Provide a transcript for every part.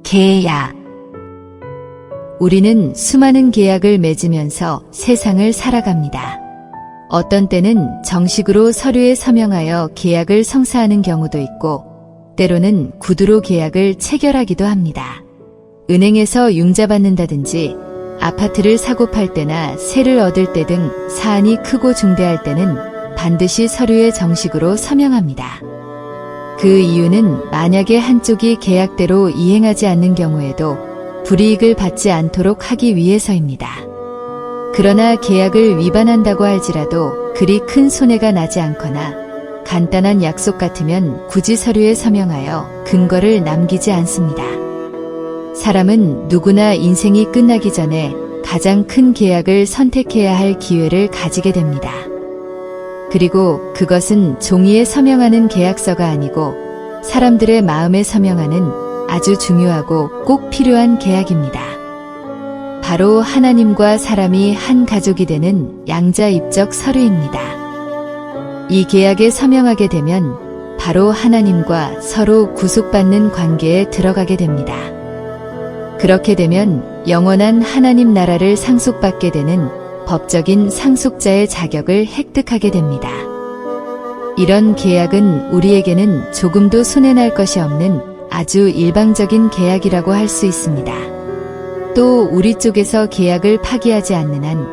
계약. 우리는 수많은 계약을 맺으면서 세상을 살아갑니다. 어떤 때는 정식으로 서류에 서명하여 계약을 성사하는 경우도 있고, 때로는 구두로 계약을 체결하기도 합니다. 은행에서 융자받는다든지 아파트를 사고 팔 때나 세를 얻을 때 등 사안이 크고 중대할 때는 반드시 서류에 정식으로 서명합니다. 그 이유는 만약에 한쪽이 계약대로 이행하지 않는 경우에도 불이익을 받지 않도록 하기 위해서입니다. 그러나 계약을 위반한다고 할지라도 그리 큰 손해가 나지 않거나 간단한 약속 같으면 굳이 서류에 서명하여 근거를 남기지 않습니다. 사람은 누구나 인생이 끝나기 전에 가장 큰 계약을 선택해야 할 기회를 가지게 됩니다. 그리고 그것은 종이에 서명하는 계약서가 아니고 사람들의 마음에 서명하는 아주 중요하고 꼭 필요한 계약입니다. 바로 하나님과 사람이 한 가족이 되는 양자입적 서류입니다. 이 계약에 서명하게 되면 바로 하나님과 서로 구속받는 관계에 들어가게 됩니다. 그렇게 되면 영원한 하나님 나라를 상속받게 되는 법적인 상속자의 자격을 획득하게 됩니다. 이런 계약은 우리에게는 조금도 손해날 것이 없는 아주 일방적인 계약이라고 할 수 있습니다. 또 우리 쪽에서 계약을 파기하지 않는 한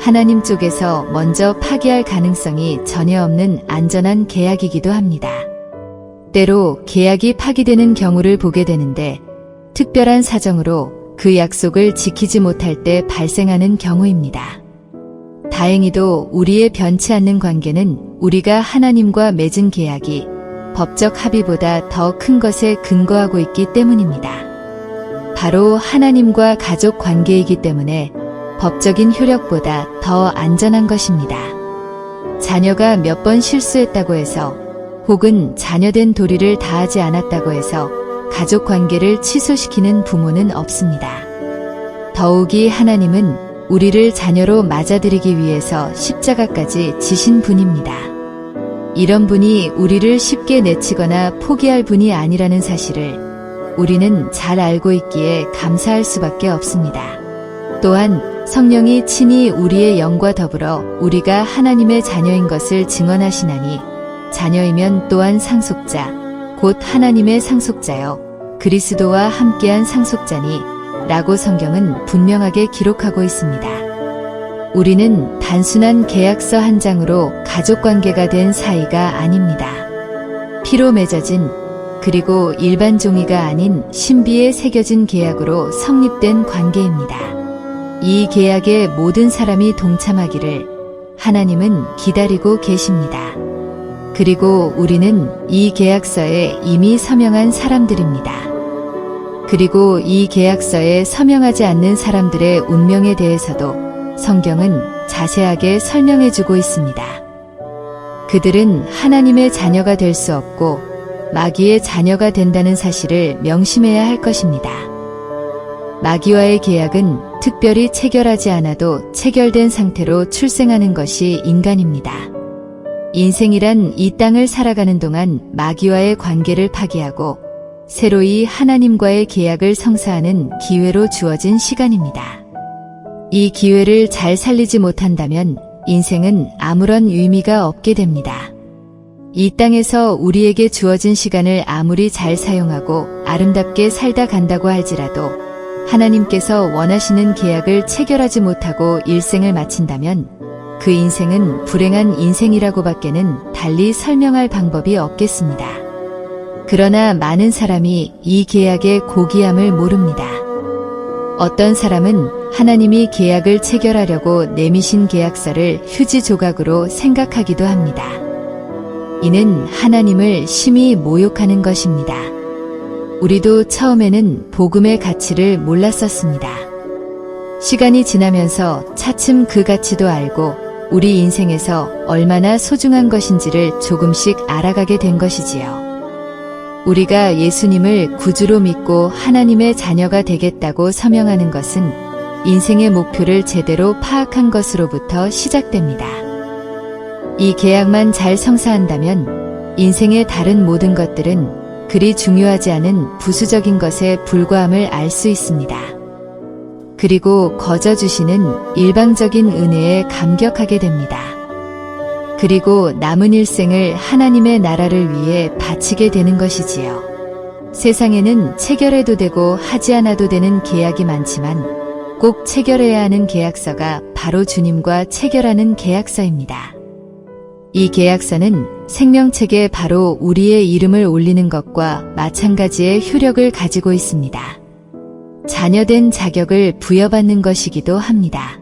하나님 쪽에서 먼저 파기할 가능성이 전혀 없는 안전한 계약이기도 합니다. 때로 계약이 파기되는 경우를 보게 되는데 특별한 사정으로 그 약속을 지키지 못할 때 발생하는 경우입니다. 다행히도 우리의 변치 않는 관계는 우리가 하나님과 맺은 계약이 법적 합의보다 더 큰 것에 근거하고 있기 때문입니다. 바로 하나님과 가족 관계이기 때문에 법적인 효력보다 더 안전한 것입니다. 자녀가 몇 번 실수했다고 해서 혹은 자녀된 도리를 다하지 않았다고 해서 가족 관계를 취소시키는 부모는 없습니다. 더욱이 하나님은 우리를 자녀로 맞아들이기 위해서 십자가까지 지신 분입니다. 이런 분이 우리를 쉽게 내치거나 포기할 분이 아니라는 사실을 우리는 잘 알고 있기에 감사할 수밖에 없습니다. 또한 성령이 친히 우리의 영과 더불어 우리가 하나님의 자녀인 것을 증언하시나니 자녀이면 또한 상속자 곧 하나님의 상속자여 그리스도와 함께한 상속자니 라고 성경은 분명하게 기록하고 있습니다. 우리는 단순한 계약서 한 장으로 가족관계가 된 사이가 아닙니다. 피로 맺어진 그리고 일반 종이가 아닌 신비에 새겨진 계약으로 성립된 관계입니다. 이 계약에 모든 사람이 동참하기를 하나님은 기다리고 계십니다. 그리고 우리는 이 계약서에 이미 서명한 사람들입니다. 그리고 이 계약서에 서명하지 않는 사람들의 운명에 대해서도 성경은 자세하게 설명해주고 있습니다. 그들은 하나님의 자녀가 될 수 없고 마귀의 자녀가 된다는 사실을 명심해야 할 것입니다. 마귀와의 계약은 특별히 체결하지 않아도 체결된 상태로 출생하는 것이 인간입니다. 인생이란 이 땅을 살아가는 동안 마귀와의 관계를 파기하고 새로이 하나님과의 계약을 성사하는 기회로 주어진 시간입니다. 이 기회를 잘 살리지 못한다면 인생은 아무런 의미가 없게 됩니다. 이 땅에서 우리에게 주어진 시간을 아무리 잘 사용하고 아름답게 살다 간다고 할지라도 하나님께서 원하시는 계약을 체결하지 못하고 일생을 마친다면 그 인생은 불행한 인생이라고밖에는 달리 설명할 방법이 없겠습니다. 그러나 많은 사람이 이 계약의 고귀함을 모릅니다. 어떤 사람은 하나님이 계약을 체결하려고 내미신 계약서를 휴지 조각으로 생각하기도 합니다. 이는 하나님을 심히 모욕하는 것입니다. 우리도 처음에는 복음의 가치를 몰랐었습니다. 시간이 지나면서 차츰 그 가치도 알고 우리 인생에서 얼마나 소중한 것인지를 조금씩 알아가게 된 것이지요. 우리가 예수님을 구주로 믿고 하나님의 자녀가 되겠다고 서명하는 것은 인생의 목표를 제대로 파악한 것으로부터 시작됩니다. 이 계약만 잘 성사한다면 인생의 다른 모든 것들은 그리 중요하지 않은 부수적인 것에 불과함을 알 수 있습니다. 그리고 거저 주시는 일방적인 은혜에 감격하게 됩니다. 그리고 남은 일생을 하나님의 나라를 위해 바치게 되는 것이지요. 세상에는 체결해도 되고 하지 않아도 되는 계약이 많지만 꼭 체결해야 하는 계약서가 바로 주님과 체결하는 계약서입니다. 이 계약서는 생명책에 바로 우리의 이름을 올리는 것과 마찬가지의 효력을 가지고 있습니다. 자녀된 자격을 부여받는 것이기도 합니다.